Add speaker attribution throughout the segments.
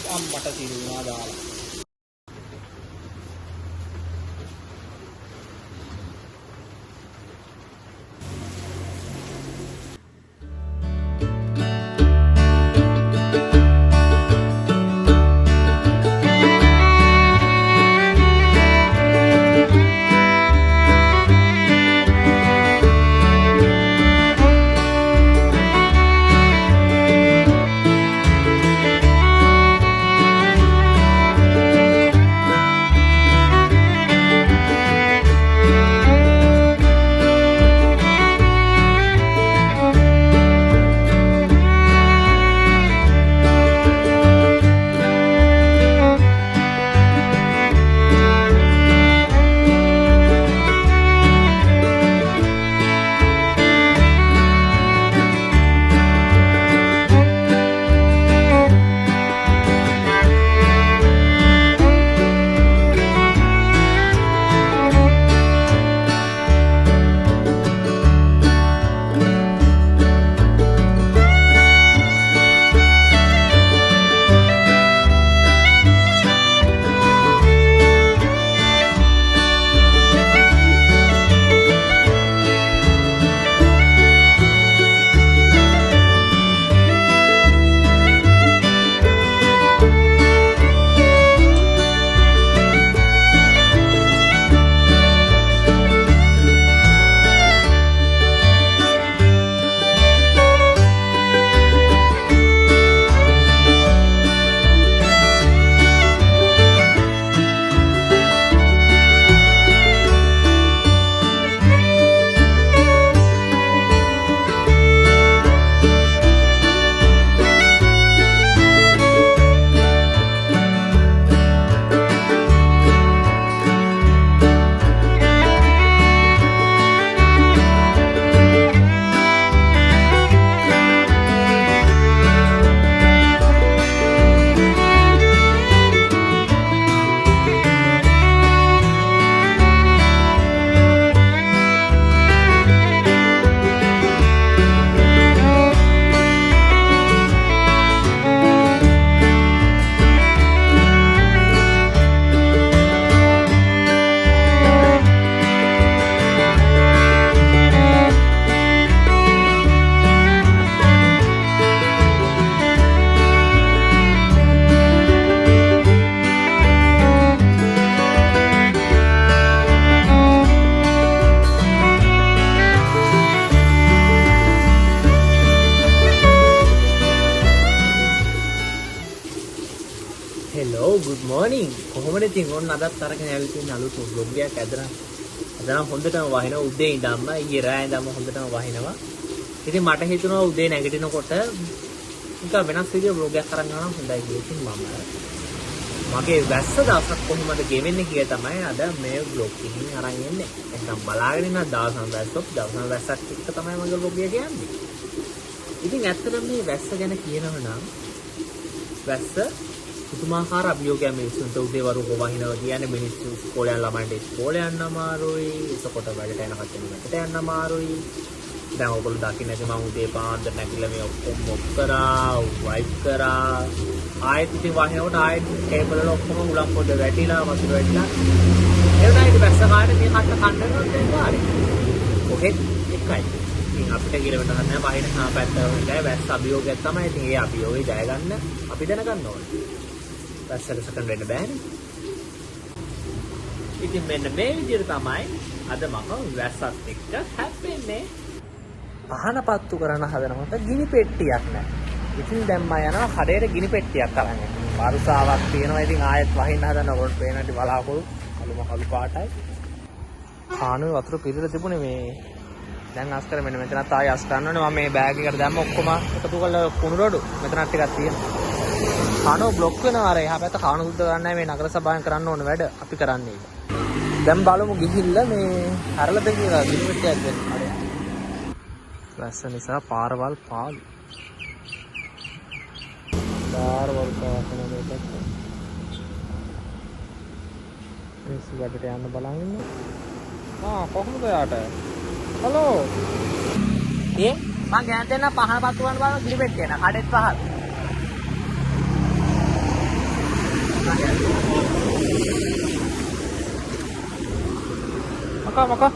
Speaker 1: අම්මට සිරුණා දාලා. good morning. කොහොමද ඉතින් ඔන්න අදත් අරගෙන ඇවිත් ඉන්න අලුත් vlog එකක් ඇදලා. අද නම් හොඳටම වහිනවා උදේ ඉඳන්ම ඊයේ රෑ ඉඳන්ම හොඳටම වහිනවා. ඉතින් මට හිතුණා උදේ නැගිටිනකොට නිකන් වෙනස් විදිහේ vlog එකක් අරන් යනවා හොඳයි කියලා. ඉතින් මගේ වැස්ස දවසක් කොහොමද ගෙවෙන්නේ කියලා තමයි අද මේ vlog එකකින් අරන් එන්නේ. නැත්නම් බලාගෙන ඉන්න දවසම වැස්සක් එක්ක තමයි මගේ vlog එක යන්නේ. ඉතින් ඇත්තටම මේ වැස්ස ගැන කියනවා නම් වැස්ස පුදුමාකාර අභියෝගයක් මිනිස්සුන්ට උදේ වරුක වහිනවා කියන්නේ මිනිස්සු ඉස්කෝලේ යන ළමයින්ට ඉස්කෝලේ යන්න අමාරුයි එතකොට වැඩට යන කට්ටියට වැඩට යන්න අමාරුයි දැන් ඔයගොල්ලෝ දකින්න ඇති මම උදේ පාන්දර නැගිටලා මේ ඔක්කොම මොක් කරා වයිප් කරා ආයෙත් ඉතින් වහිනකොට ආයෙත් ටේබල් වල ඔක්කොම උලම් පොඩ වැටිලා වතුර වැටිලා ඒ වුණාට වැස්ස කාලේ මේ කන්න කන්නනවා දැන් වාරේ ඔහෙත් එකයි ඉතින් අපිට කියලා වෙන්න නැහැ බාහිර හා පැත්ත වල වැස්ස අභියෝගයක් තමයි ඉතින් ඒ අභියෝගය ජය ගන්න අපි දැනගන්න ඕනේ වැස්සට සකන් වෙන්න බෑනේ. ඉතින් මෙන්න මේ විදිහට තමයි අද මම වැස්සත් එක්ක හැප්පෙන්නේ. පහන පත්තු කරන හදනකොට ගිනි පෙට්ටියක් නැහැ. ඉතින් දැන් මම යනවා කඩේට ගිනි පෙට්ටියක් අරන්. වරුසාවක් තියෙනවා. ඉතින් ආයෙත් වහින්න හදනකොට පේනටි බලාපොරොත්තු කළු පාටයි. කානුවේ වතුර පිරලා තිබුණේ මේ දැන් අස් කර මෙන්න මෙතනත් ආයෙ අස් ගන්න ඕනේ. මම මේ බෑග් එකට දැම්ම ඔක්කොම එකතු කරලා කුණු රොඩු මෙතනත් ටිකක් තියෙනවා. කානෝ බ්ලොක් වෙනවා අර එහා පැත්ත කානෝ සුද්ධ කරන්නේ මේ නගර සභාවෙන් කරන්න ඕන වැඩ අපි කරන්නේ ඒක. දැන් බලමු ගිහිල්ලා මේ හරලද කියලා ගිහිල්ලා දෙන්න. වැස්ස නිසා පාරවල් පාළු. පාරවල් පාසන මේකට. මේ සිගඩට යන්න බලන් ඉන්න. කොහොමද යාට? හලෝ. මං ගෑන් දෙන්න පහන පත්තු ගන්න බලන ගිනි පෙට්ටිය න කඩෙත් පහල. මොකෝ.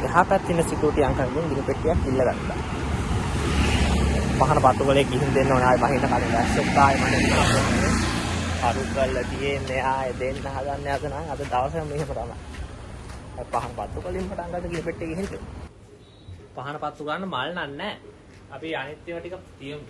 Speaker 1: එහා පැත්තේ ඉන්න සිකියුරිටි අංකල්ගෙන් ගිනි පෙට්ටියක් ඉල්ල ගත්තා. පහන පත්තු වලේ ගිහින් දෙන්න ඕනේ ආයි බහින්න කලින් දැස්සෙත් ආයි මට අරු කරලා තියෙන්නේ ආයි දෙන්න හදන්න යත නම් අද දවසම මෙහෙම තමයි. පහන පත්තු වලින් පටන් ගන්න ගිනි පෙට්ටිය ගිහින් පහන පත්තු ගන්න මල් නෑ. අපි අනිත් ඒවා ටික තියමු.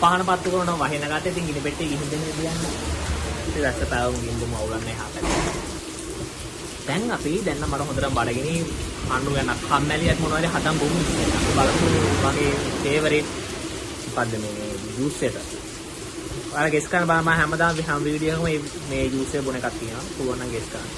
Speaker 1: පහන පත්තු කරනවා වහින ගාතේ ඉතින් ගිනි පෙට්ටිය ගිහින් දෙන්න කියන්නේ. ඉතින් දැස්ස පැවුම් ගින්දම අවුලන්නේ හපැත්තේ. දැන් අපි දැන් මට හොඳටම බඩගිනි අඬු ගන්න කම්මැලියක් මොනවද හදන් බොමු. අපි බලමු වගේ ෆේවරිට් මොකද්ද මේ ජූස් එක. ඔයාලා ගෙස් කරන්න බෑ මම හැමදාම හැම වීඩියෝ එකම මේ ජූස් එක බොන එකක් තියෙනවා. පුළුවන් නම් ගෙස් කරන්න.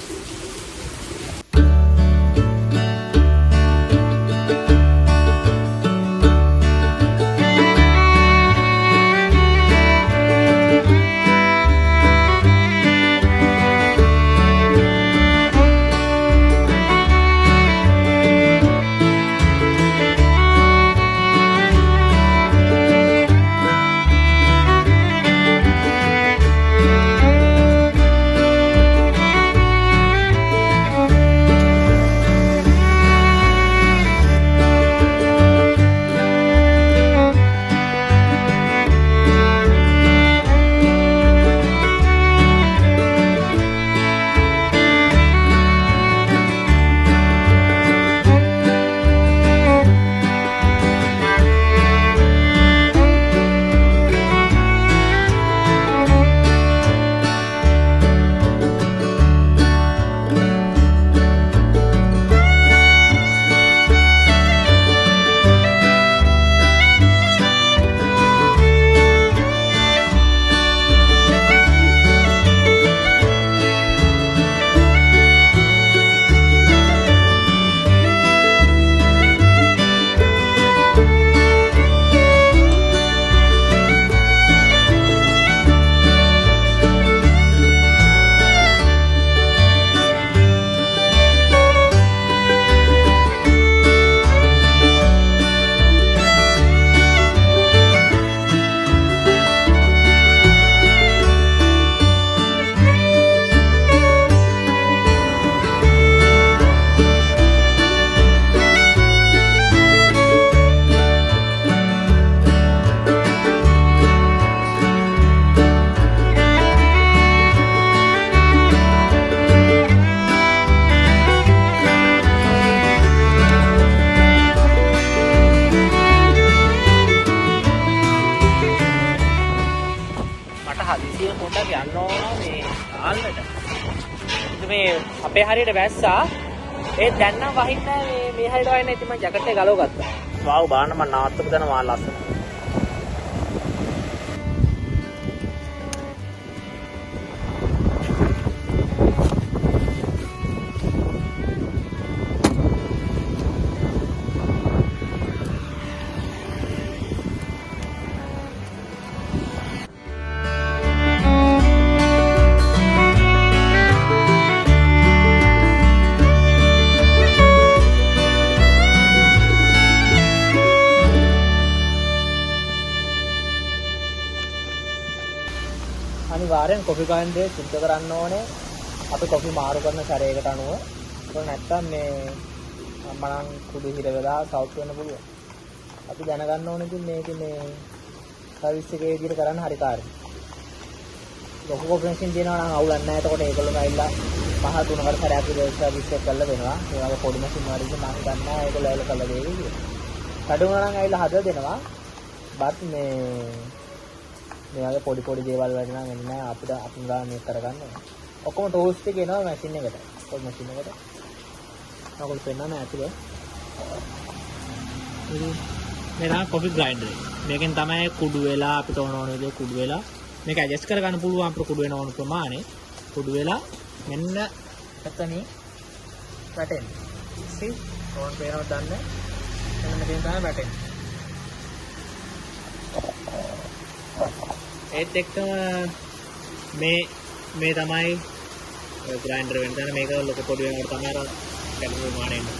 Speaker 1: අපේ හරියට වැස්සා ඒ දැන් නම් වහින්නේ මේ හරියට වහින්නේ ඉතින් මම ජැකට් එක ගලව ගත්තා. වාව් බලන්න මම නවත්තපු දන මා ලස්සන. අනිවාර්යෙන් කොෆි කන්දේ සුද්ධ කරන්න ඕනේ. අපි කොෆි මාරු කරන ශරයකට අනුව. ඒක නැත්තම් මේ මම කුඩු හිර වෙලා සවුත් වෙන්න පුළුවන්. අපි දැනගන්න ඕනේ ඉතින් මේක මේ සර්විස් එකේ විදිහට කරන්න හරි කාර්යය. ලොකු කොෆි මැෂින් දෙනවා නම් අවුලක් නැහැ. එතකොට ඒගොල්ලෝ ගයිලා මහ තුනකට සැරයක් විතර සර්විස් එක කරලා දෙනවා. ඒ වගේ පොඩි මැෂින් වලින් මම හිතන්නේ ඒගොල්ලෝ ඇවිල්ලා කරලා දෙයි කියලා. කඩ වුණා නම් ඇවිල්ලා හදලා දෙනවා. බත් මේ වගේ පොඩි දේවල් වලට නම් එන්නේ නැහැ. අපිට අපුංගා මේක කරගන්න ඕනේ. ඔක්කොම ටූල්ස් ටික එනවා මැෂින් එකට. කොයි මැෂින් එකට. ඔයගොල්ලෝ පෙන්නන්න ඇතුලේ. මේ තමයි කොෆි ග්‍රයින්ඩර් එක. මේකෙන් තමයි කුඩු වෙලා අපිට ඕන විදිහට කුඩු වෙලා මේක ඇඩ්ජස්ට් කරගන්න පුළුවන් අපිට කුඩු වෙන ඕන ප්‍රමාණය. කුඩු වෙලා මෙන්න එතනින් වැටෙන්නේ. see ඕන් පේනවද දන්නේ? මෙන්න මෙතෙන් තමයි වැටෙන්නේ. ඒත් එක්කම මේ තමයි ග්‍රයින්ඩර් වෙන තැන මේක ලොකු පොඩි වෙනකොට තමයි අර කැඩුණු ප්‍රමාණය එන්නේ.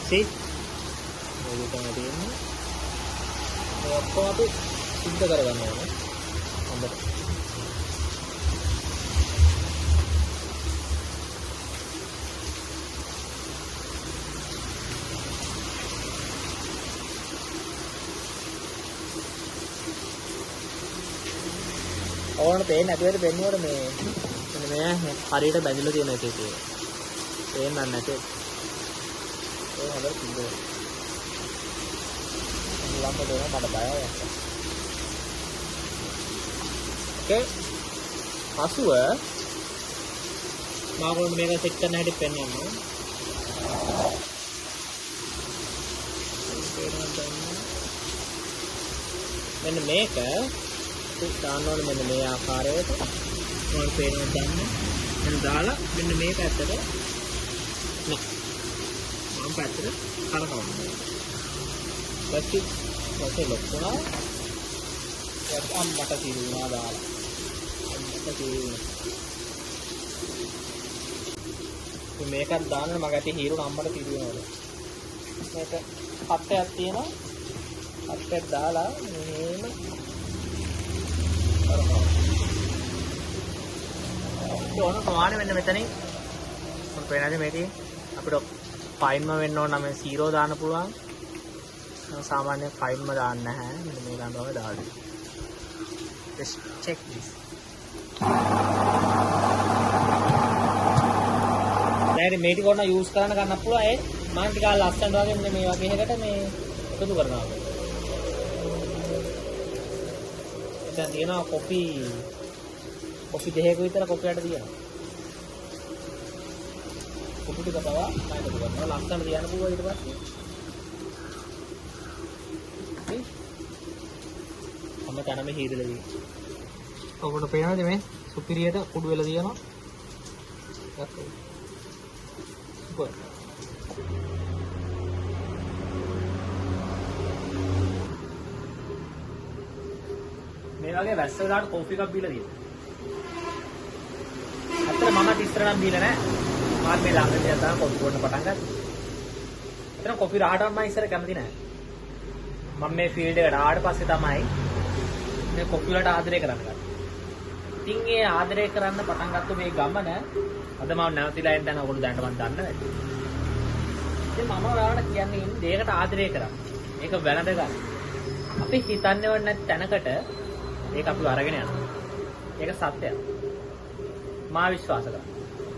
Speaker 1: see මේක තමයි තියෙන්නේ. ඒ ඔක්කොම අපි සිද්ධ කරගන්න ඕනේ. හොඳට. ඕන පේන්නේ නැතුවට පෙන්නුවට මේ හරියට බැඳිලා තියෙන එකේ තියෙන. පේන්නත් නැතේ. ඒ හොඳට කිව්වා. ළඟ දෙන මට බයයි. ඕකේ. පසුව මාගොල්ලෝ මේක සෙට් කරන්න හැටි පෙන්වන්න. මෙන්න මේක දාන්න ඕනේ මෙන්න මේ ආකාරයට මොන පේනවද දන්නේ මම දාලා මෙන්න මේ පැත්තට නෑ මම පැත්තට කරකවන්න ඊපස්සේ ලොක්කා ඒක අම්මට තිරුණා දාලා අම්මට තිරුණා මේකත් දාන්න මම ඇති හීරුණ අම්මට තිරුණාද මේක හත්යක් තියෙනවා හත්යක් දාලා මෙහෙම ඕන ප්‍රමාණය මෙන්න මෙතනින් මොකද වෙනද මේකේ අපිට ෆයින්ම වෙන්න ඕන නම් 0 දාන්න පුළුවන් සාමාන්‍ය ෆයින්ම දාන්න නැහැ මෙන්න මේ ගන්න වගේ දාන්න just check this දැන් මේ ටික ඕන යූස් කරන්න ගන්න පුළුවන් ඒ මම ටිකක් ලස්සනට වගේ මෙන්න මේ වගේ එකකට මේ එකතු කරනවා දැන් තියෙනවා කොපි දෙකක විතර කොපියට තියෙනවා. කොපි ටික පවා මම එකතු කරනවා. ලස්සන තියන්න පුළුවන් ඊට පස්සේ. අම්ම තනම හීරලා තියෙනවා. ඔකට පේනවද මේ සුපිරියට කුඩු වෙලා තියෙනවා. සුපර්. මේ වගේ වැස්ස වලට කෝෆි එකක් බීලා තියෙනවා. අතන මම ඉස්සර නම් බීලා නැහැ. මාත් මේ ළඟදී අතන කොෆි බොන්න පටන් ගත්තා. එතන කොෆි රහටම මම ඉස්සර කැමති නැහැ. මම මේ ෆීල්ඩ් එකට ආවට පස්සේ තමයි මේ කොෆි වලට ආදරය කරන්න ගත්තේ. ඉතින් ඒ ආදරය කරන්න පටන් ගත්ත මේ ගමන අද මම නැවතිලා එන්න දැන් ඔයගොල්ලෝ දැනට මම දන්නවා ඇති. ඉතින් මම ඔයාලට කියන්නේ දෙයකට ආදරය කරන්න. මේක වැළඳ ගන්න. අපි හිතන්නේව නැති තැනකට ඒක අපි අරගෙන යනවා. ඒක සත්‍යයක්. මා විශ්වාස කරනවා.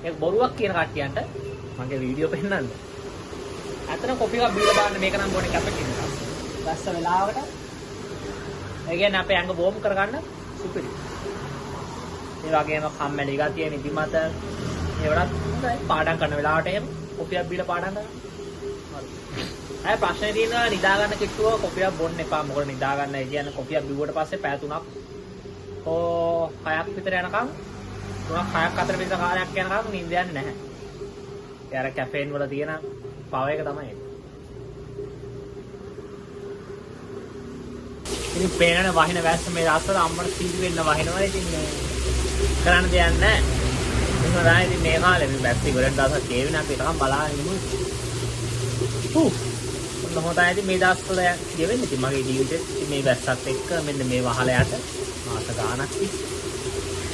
Speaker 1: ඒක බොරුවක් කියන කට්ටියන්ට මගේ වීඩියෝ පෙන්නන්න. අතන කොපි එකක් බීලා බලන්න මේක නම් බොන්නේ කැපකින් එකක්. දැස්ස වෙලාවකට ඒ කියන්නේ අපේ ඇඟ වෝම් කරගන්න සුපිරි. ඒ වගේම කම්මැලි ගතිය නිදිමත ඒවලත් හොඳයි. පාඩම් කරන වෙලාවට එහෙම කොපියක් බීලා පාඩම් කරන්න. හරි. අය ප්‍රශ්නේ තියෙනවා නිදා ගන්න කිට්ටුව කොපියක් බොන්න එපා. මොකද නිදා ගන්න ඒ කියන්නේ කොපියක් බිව්වට පස්සේ පැය 3ක් 6ක් විතර යනකම් 3ක් 6ක් අතර විතර කාලයක් යනකම් නිින්ද යන්නේ නැහැ. ඒ අර කැෆේන් වල තියෙන පව එක තමයි ඒක. ඉතින් පේනන වහින වැස්ස මේ රස්සල අම්මට සීඩි වෙන්න වහිනවා ඉතින් කරන්න දෙයක් නැහැ. එහෙනම් තමයි ඉතින් මේ කාලේ මේ වැස්ස ඉවරෙන් දවසක් ගෙවෙන අපි තරම් බලාගෙන ඉමු. හොඳයි ඉතින් මේ දවස්වල ගෙවෙන්නේ ඉතින් මගේ ජීවිතේ මේ වැස්සත් එක්ක මෙන්න මේ වහල යට මාස ගාණක්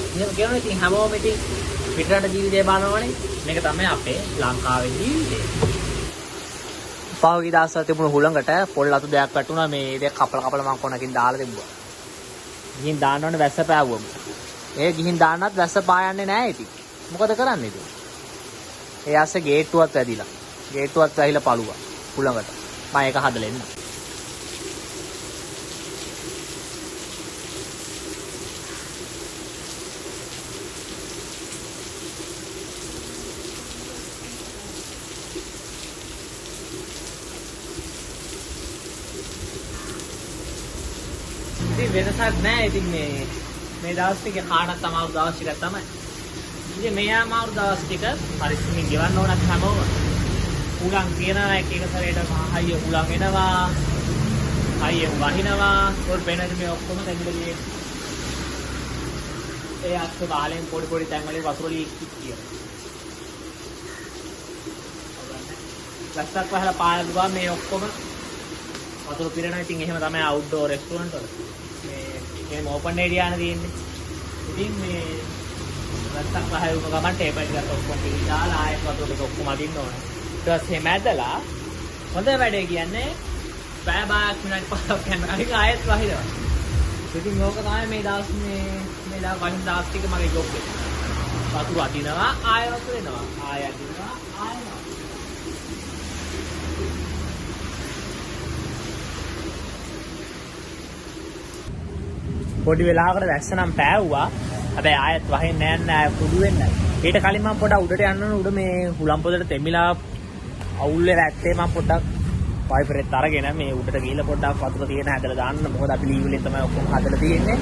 Speaker 1: ඉතින් කියනවා ඉතින් හැමෝම ඉතින් පිටරට ජීවිතය බලනවනේ මේක තමයි අපේ ලංකාවේ ජීවිතය. පහුගිය දවස්වල තිබුණු හුළඟට පොල් අතු දෙයක් වැටුණා මේ දෙක කපල මං කොනකින් දාලා තිබ්බා. ගිහින් දාන්න ඕනේ වැස්ස පෑවුවම. ඒ ගිහින් දාන්නත් වැස්ස පායන්නේ නැහැ ඉතින්. මොකද කරන්නේ ඉතින්? ඒ ඇස්සේ ගේට්ටුවත් වැදිලා. ගේට්ටුවත් වැහිලා පළුවා හුළඟට. මම ඒක හදලා එන්න. ඉතින් වෙනසක් නැහැ. ඉතින් මේ දවස් ටික කාටත් අමාරු දවස් ටිකක් තමයි. ඉතින් මේ අමාරු දවස් ටික පරිස්සමින් ගෙවන්න ඕනත් හැමෝම. උලන් තියනවා එක සැරේට හයිය උලන් එනවා. හයිය වහිනවා. පොල් පේනද මේ ඔක්කොම දෙන්නේ. ඒ අස්සේ බාලෙන් පොඩි තැන් වලින් වතුර ලීක් කියනවා. ගස්සක් වහලා පාන දුවා මේ ඔක්කොම වතුර පිරෙනවා. ඉතින් එහෙම තමයි අවුට්ඩෝර් රෙස්ටුරන්ට් වල. මේ ඕපන් ඒරියා නේ තියෙන්නේ. ඉතින් මේ ගස්සක් වහලා උන ගමන් ටේබල් එකට ඔක්කොම දාලා ආයෙත් වතුර ටික ඔක්කොම අදින්න ඕනේ. ඊට පස්සේ මැදලා හොඳ වැඩේ කියන්නේ පැය භාගයක් මිනිත් 5ක් යන අනික ආයෙත් වහිනවා. ඉතින් ඕක තමයි මේ දවස් මේ දවස් වහින දවස් ටික මගේ ජොබ් එක. වතුර අදිනවා ආයෙ වතුර එනවා. ආයෙ අදිනවා ආයෙ එනවා. පොඩි වෙලාවකට වැස්ස නම් පෑවුවා. හැබැයි ආයෙත් වහින්නේ නැහැ කුඩු වෙන්නේ. ඊට කලින් මම පොඩක් උඩට යන්න ඕන. උඩ මේ හුලම් පොදට තෙමිලා අවුල් වෙලා ඇත්තේ මම පොඩ්ඩක් වයිපරේත් අරගෙන මේ උඩට ගිහිල්ලා පොඩ්ඩක් වතුර තියෙන හැදලා දාන්න. මොකද අපි ලීව් වලින් තමයි ඔක්කොම හදලා තියෙන්නේ.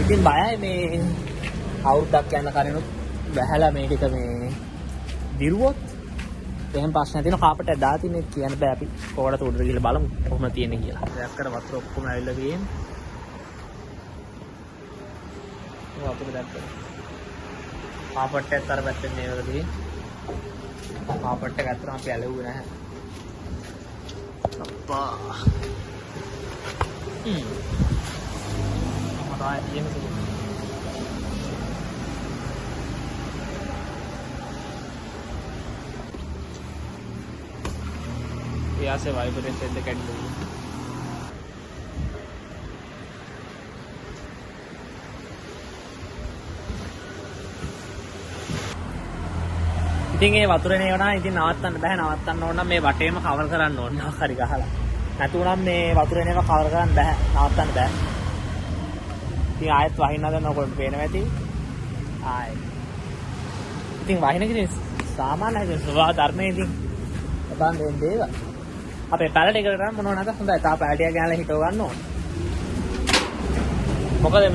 Speaker 1: ඉතින් බයයි මේ අවුරුද්දක් යන කරිනුත් බැහැලා මේ ටික මේ දිරුවොත් එහෙම ප්‍රශ්න තියෙන කාපට් එක දාලා තියෙන්නේ කියන්න බෑ. අපි කොහොමද උඩට ගිහිල්ලා බලමු කොහොමද තියෙන්නේ කියලා. දැක්කට වතුර ඔක්කොම ඇවිල්ලා තියෙන්නේ. වතුර දැක්කද? කාපට් එකත් අර පැත්තෙන් මේ වලදී. කාපට් එක ඇත්තටම අපි ඇලෙව්වේ නැහැ. අප්පා. මම එහෙම කිව්වා. යාසේ වයිබරේට් එක කැඩුවා. ඉතින් ඒ වතුරේ නේවනා ඉතින් නවත්තන්න බෑ. නවත්තන්න ඕන නම් මේ වටේම කවර් කරන්න ඕන හරි ගහලා. නැතුණම් මේ වතුරේ නේව කවර් කරන්න බෑ. නවත්තන්න බෑ. ඉතින් ආයෙත් වහින්න හදනකොට පේනවා ඇති. ආයෙ. ඉතින් වහින කිසි සාමාන්‍යයි ස්වභාව ධර්මයේ ඉතින් බබන් දෙන්න දේව. අපේ පැලට එකට නම් මොනව නැද හොඳයි. තා පැලටිය ගෑනලා හිටව ගන්න ඕන. මොකද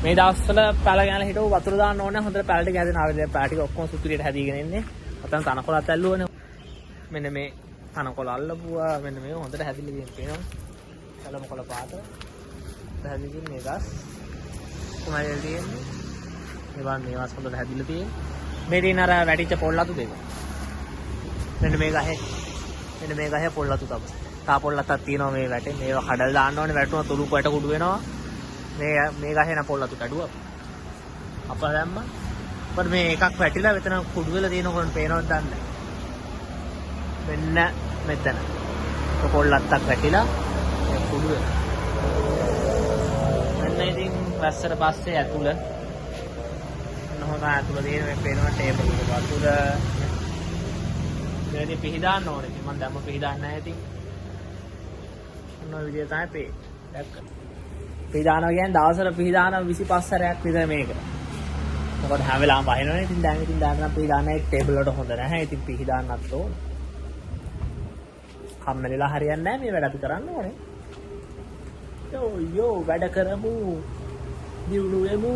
Speaker 1: මේ දවස්වල පැල ගෑනලා හිටව වතුර දාන්න ඕනේ. හොඳට පැලට ගෑදෙන ආවේ පැල ටික ඔක්කොම සුපිරියට හැදීගෙන ඉන්නේ. අතන තනකොළත් ඇල්ලුවනේ. මෙන්න මේ තනකොළ අල්ලපුවා. මෙන්න මේ හොඳට හැදිලා තියෙන පේනවා. කලම කොළ පාට. හැදිලා මේ ගස් කොහමද තියෙන්නේ? මේවාස් හොඳට හැදිලා තියෙන්නේ. මේ දින අර වැටිච්ච පොල්ලතු දෙක. මෙන්න මේ ගහේ පොල්ලතු තම. තා පොල්ලතක් තියෙනවා මේ වැටේ. මේවා කඩලා දාන්න ඕනේ. වැටුණා තුරු කොට කුඩු වෙනවා. මේ ගහේ නම් පොල්ලතු කැඩුවා. අප දැම්මා. ਪਰ මේ එකක් වැටිලා මෙතන කුඩු වෙලා තියෙනකොට පේනවද දන්නේ නැහැ. මෙන්න මෙතන. පොල්ලත්තක් වැටිලා කුඩු වෙනවා. මෙන්න ඉතින් වැස්සට පස්සේ ඇතුළ ඇතුළ තියෙන මේ පේනවා ටේබල් එක වතුර මේකේ පිහදාන්න ඕනේ. ඉතින් මම දැම්ම පිහදාන්න නැහැ ඉතින්. මොන විදිය තමයි පේ. දැක්කද? පිහදානවා කියන්නේ දවසට පිහදාන 25 සැරයක් විතර මේක. මොකද හැම වෙලාවම වහිනවනේ. ඉතින් දැන් නම් පිහදාන්නේ ටේබල් වලට හොඳ නැහැ. ඉතින් පිහදාන්නත් ඕන. කම්මැලිලා හරියන්නේ නැහැ මේ වැඩ අපි කරන්න ඕනේ. යෝ වැඩ කරමු. දියුණු වෙමු.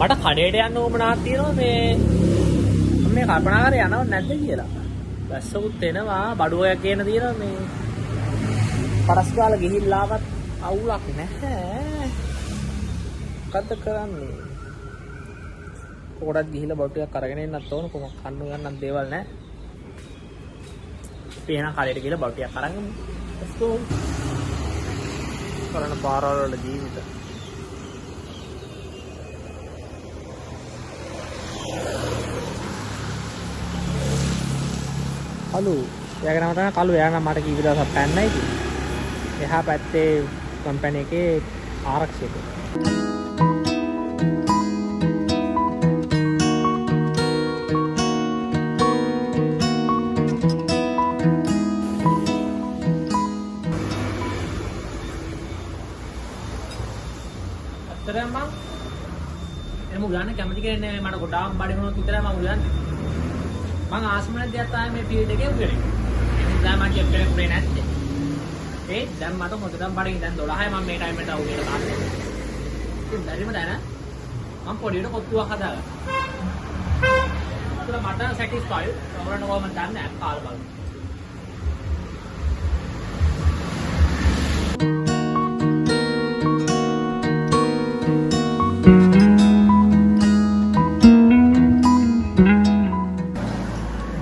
Speaker 1: මට කඩේට යන්න ඕමනාවක් තියෙනවා මේ කල්පනා කරේ යනව නැද්ද කියලා. වැස්සකුත් එනවා බඩුවයක් ගේන තියෙනවා මේ පරස් කාලා ගිහිල්ලාවත් අවුලක් නැහැ. මොකද්ද කරන්නේ? පොඩක් ගිහිල්ලා බඩු ටිකක් අරගෙන එන්නත් ඕන. කොහොමද කන්න ගන්නත් දේවල් නැහැ. අපි එහෙනම් කඩේට ගිහිල්ලා බඩු ටිකක් අරන් ගමු. let's go. කරන පාරවල් වල ජීවිත කලු එයාගේ නම තමයි කලු. එයා නම් මට කීප දවසක් පැන්නයි ඉතින්. එහා පැත්තේ කම්පැනි එකේ ආරක්ෂකයෙක්. මං එමු ගන්න කැමති කෙනෙක් නෙමෙයි මට ගොඩාක් බඩේ මොනොත් විතරයි මම උයන්නේ. මං ආසමන දෙයක් තමයි මේ ෆීල්ඩ් එකේ උයන්නේ. දැන් මම කිය කෙනෙක් ප්‍රේ නැත්තේ. දැන් මට හොඳටම බඩගින්න දැන් 12යි මම මේ ටයිම් එකට අවුලට තාන්නේ. ඉතින් බැරිම දැන මම පොඩියට කොත්තුවක් හදාගත්තා. ඒක මට සැටිස්ෆයිඩ්. ඔයාලට කොහොමද දන්නේ කාලා බලන්න.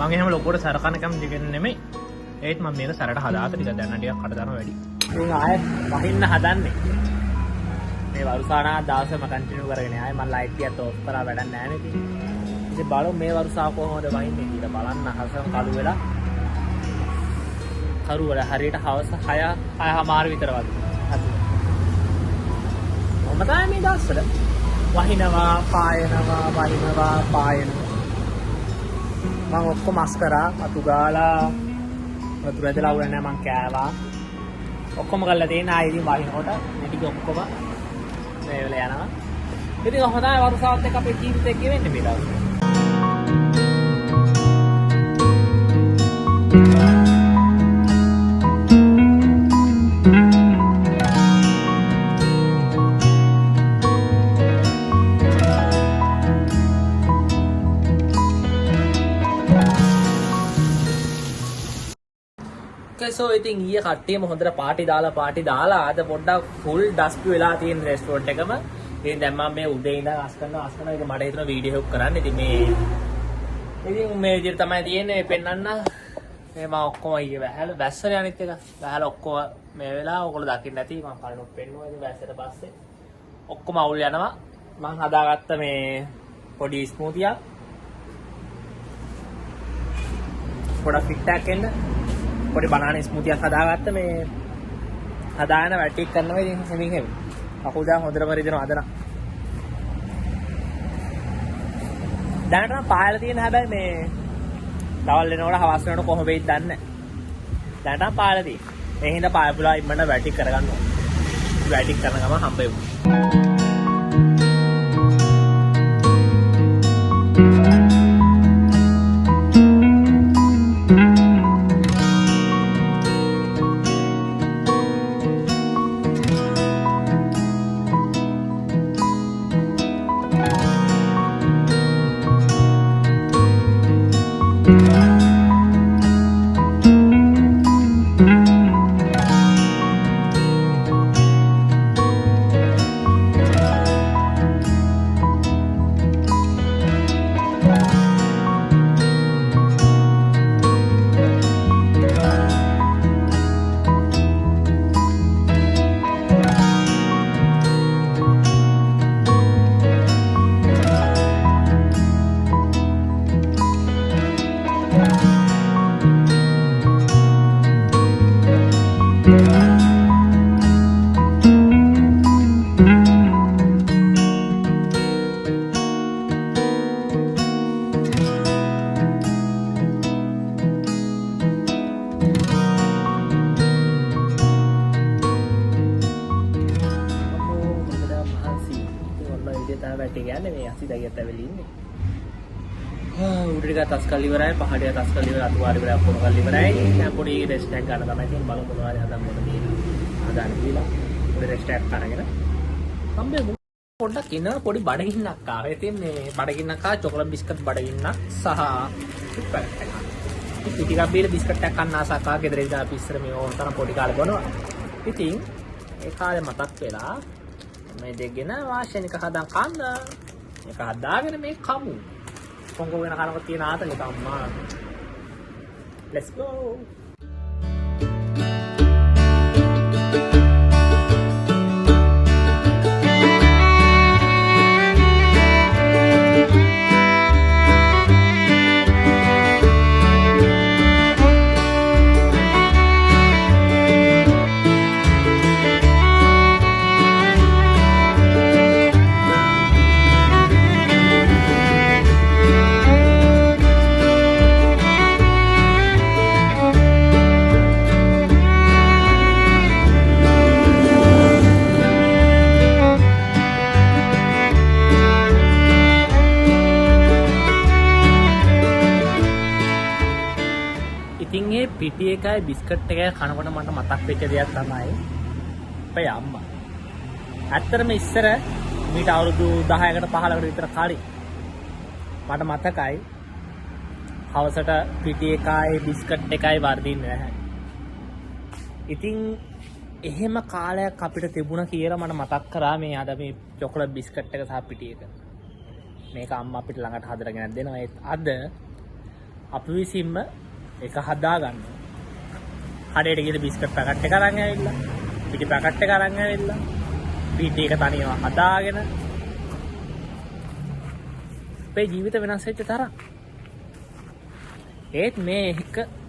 Speaker 1: මම එහෙම ලොකුවට සරකනකම් දෙගෙන නෙමෙයි. ඒත් මම මේක සරට හදාත ටික දැන් ටිකක් කට දානවා වැඩි. ඉතින් ආයෙත් වහින්න හදන්නේ. මේ වරුසානා දවසම කන්ටිනියු කරගෙන ආයෙ මම ලයිට් එකත් ඔෆ් කරලා වැඩක් නැහැ නේ ඉතින්. ඉතින් බලමු මේ වරුසාව කොහොමද වහින්නේ කියලා බලන්න හසම කළු වෙලා. කරු වල හරියට හවස 6:00 විතර වගේ. හරි. මම තමයි මේ දවස්වල වහිනවා පායනවා. මම ඔක්කොම මස් කරා අතු ගාලා වතුර ඇදලා උරන්නේ මං කෑවා ඔක්කොම කරලා තියෙන ආයෙ ඉතින් වහිනකොට මේ ටික ඔක්කොම මේ වෙලාව යනවා ඉතින් හොඳයි වරුසාවත් එක්ක අපේ ජීවිතේ ගෙවෙන්නේ මේ දවස්වල so ඉතින් ඊයේ කට්ටියම හොඳට පාටි දාලා අද පොඩ්ඩක් ෆුල් ඩස්ට් වෙලා තියෙන රෙස්ටෝරන්ට් එකම. ඉතින් දැන් මම මේ උදේ ඉඳන් අස් කරනවා ඉතින් මට හිතුණා වීඩියෝ එකක් කරන්න. ඉතින් මේ විදිහට තමයි තියෙන්නේ පෙන්නන්න. මේ මම ඔක්කොම ඊයේ වැස්සනේ අනිත් එක. වැහලා ඔක්කොම මේ වෙලාව ඔයගොල්ලෝ දකින්න නැති මම කලිනුත් පෙන්නුවා. ඉතින් වැස්සට පස්සේ ඔක්කොම අවුල් යනවා. මම හදාගත්ත මේ පොඩි ස්මූතියක්. පොඩක් ෆිට් එකක් එන්න. පොඩි බනානා ස්මූතියක් හදාගත්ත මේ හදාගෙන වැටික් කරනවා ඉතින් හැමින් කකුල් දාන හොඳටම රිදෙනවා අදලා දැනට නම් පායලා තියෙන හැබැයි මේ දවල් වෙනකොට හවස් වෙනකොට කොහොම වෙයිද දන්නේ නැහැ දැනට නම් පායලා තියෙන්නේ ඒ හින්දා පායපුලා ඉන්නට වැටික් කරගන්න ඕනේ වැටික් කරන ගම හම්බෙමු උඩට තස් කල් ඉවරයි පහඩිය තස් කල් ඉවරයි අතුවාරි ඉවරයි ඔක්කොම කල් ඉවරයි දැන් පොඩි රෙස්ට් එකක් ගන්න තමයි තියෙන්නේ බලමු මොනවාරි හදන්න ඕන කියලා හදාන්න කියලා පොඩි රෙස්ට් එකක් අරගෙන සම්බේ පොඩ්ඩක් ඉන්නවා පොඩි බඩගින්නක් ආවේ ඉතින් මේ බඩගින්නක් ආ චොකලට් බිස්කට් බඩගින්නක් සහ සුපර් එකක් ටිකක් බීලා බිස්කට් එකක් කන්න ආසක් ආ ගෙදර ඉඳලා අපි ඉස්සර මේ ඕන තරම් පොඩි කාලේ බොනවා ඉතින් ඒ කාලේ මතක් වෙලා මේ දෙගෙන වාෂණික හදන් කන්න ඒක හදාගෙන මේ කමු කොංගෝ වෙන කනක තියෙන ආතලේ අම්මා let's go මේ පිටි එකයි බිස්කට් එකයි කනකොට මට මතක් වෙච්ච දෙයක් තමයි අපේ අම්මා. ඇත්තටම ඉස්සර මීට අවුරුදු 10කට 15කට විතර කලින් මට මතකයි හවසට පිටි එකයි බිස්කට් එකයි වර්ධින්නේ නැහැ. ඉතින් එහෙම කාලයක් අපිට තිබුණා කියලා මට මතක් කරා මේ අද මේ චොකලට් බිස්කට් එක සහ පිටි එක. මේක අම්මා අපිට ළඟට හදලාගෙන දෙනවා. ඒත් අද අපි විසින්ම ඒක හදා ගන්නවා. කඩේට ගිහලා බිස්කට් පැකට් එක අරන් ඇවිල්ලා, පිටි පැකට් එක අරන් ඇවිල්ලා, පිටි එක තනියම හදාගෙන අපේ ජීවිත වෙනස් වෙච්ච තරම්. ඒත් මේ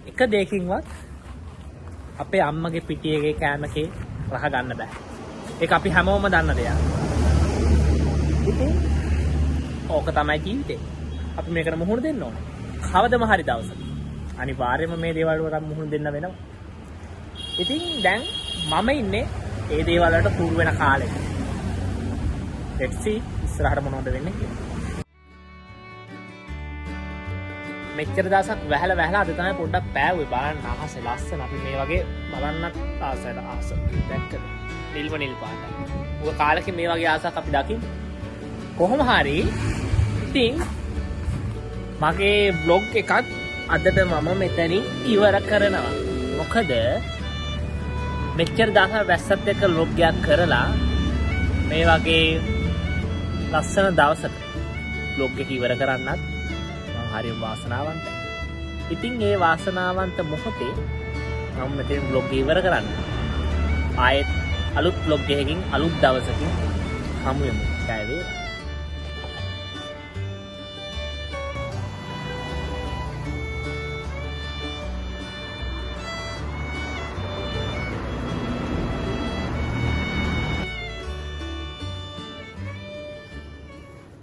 Speaker 1: එක දෙයකින්වත් අපේ අම්මගේ පිටි එකේ කෑමකේ රහ ගන්න බෑ. ඒක අපි හැමෝම දන්න දෙයක්. ඉතින් ඕක තමයි ජීවිතේ. අපි මේකට මුහුණ දෙන්න ඕනේ. කවදම හරි දවසක අනිවාර්යයෙන්ම මේ දේවල් වලට මුහුණ දෙන්න වෙනවා. ඉතින් දැන් මම ඉන්නේ ඒ දේවල් වලට පුරු වෙන කාලෙක. let's see ඉස්සරහට මොනවද වෙන්නේ කියලා. මෙච්චර දවසක් වැහලා අද තමයි පොඩ්ඩක් පෑවුවේ. බලන්න අහස ලස්සන. අපි මේ වගේ බලන්නත් ආස දැක්කද? නිල් පාටයි. මොකද කාලෙක මේ වගේ ආසක් අපි දකින්නේ. කොහොම හරි ඉතින් මගේ බ්ලොග් එකත් අදට මම මෙතනින් ඉවර කරනවා. මොකද මෙච්චර දවසක් වැස්සත් එක්ක බ්ලොග් එකක් කරලා මේ වගේ ලස්සන දවසක බ්ලොග් එක ඉවර කරන්නත් හරි වාසනාවන්තයි. ඉතින් ඒ වාසනාවන්ත මොහොතේ මම මෙතන බ්ලොග් ඉවර කරන්න. ආයෙත් අලුත් බ්ලොග් එකකින් අලුත් දවසකින් හමු වෙමු. ජය වේවා.